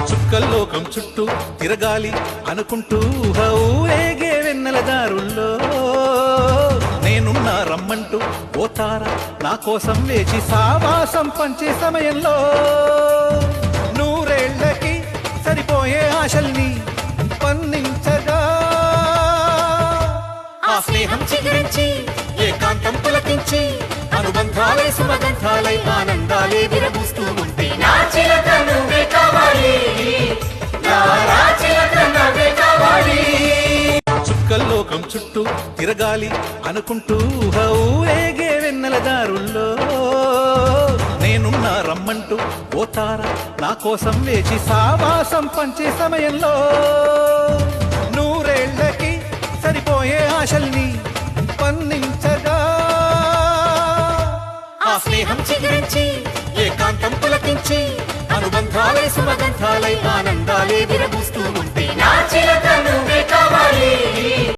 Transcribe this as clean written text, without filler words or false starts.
చుక్కల్లోకం చుట్టూ తిరగాలి అనుకుంటూ ఊరేగే వెన్నెల దారుల్లో నేనున్నా రమ్మంటూ ఓ తార నా కోసం వేచి సావాసం పంచే సమయంలో నూరేళ్లకి సరిపోయే ఆశల్ని పండించగా ఆ స్నేహం చిగురించి ఏకాంతం పులకించి అనుబంధాలే సుమగంధాలై ఆనందాలే విరబూస్తూ ఉంటే నా చిలక నువ్వే కావాలి, నా చిలక నువ్వే కావాలి. చుక్కల్లోకం చుట్టూ తిరగాలి అనుకుంటూ ఊరేగే వెన్నెల దారుల్లో నేనున్నా రమ్మంటూ ఓ తార నా కోసం వేచి సావాసం పంచే సమయంలో నూరేళ్లకి సరిపోయే ఆశల్ని పండించగా ఆ స్నేహం చిగురించి ఏకాంతం పులకించి అనుబంధాలే సుమగంధాలై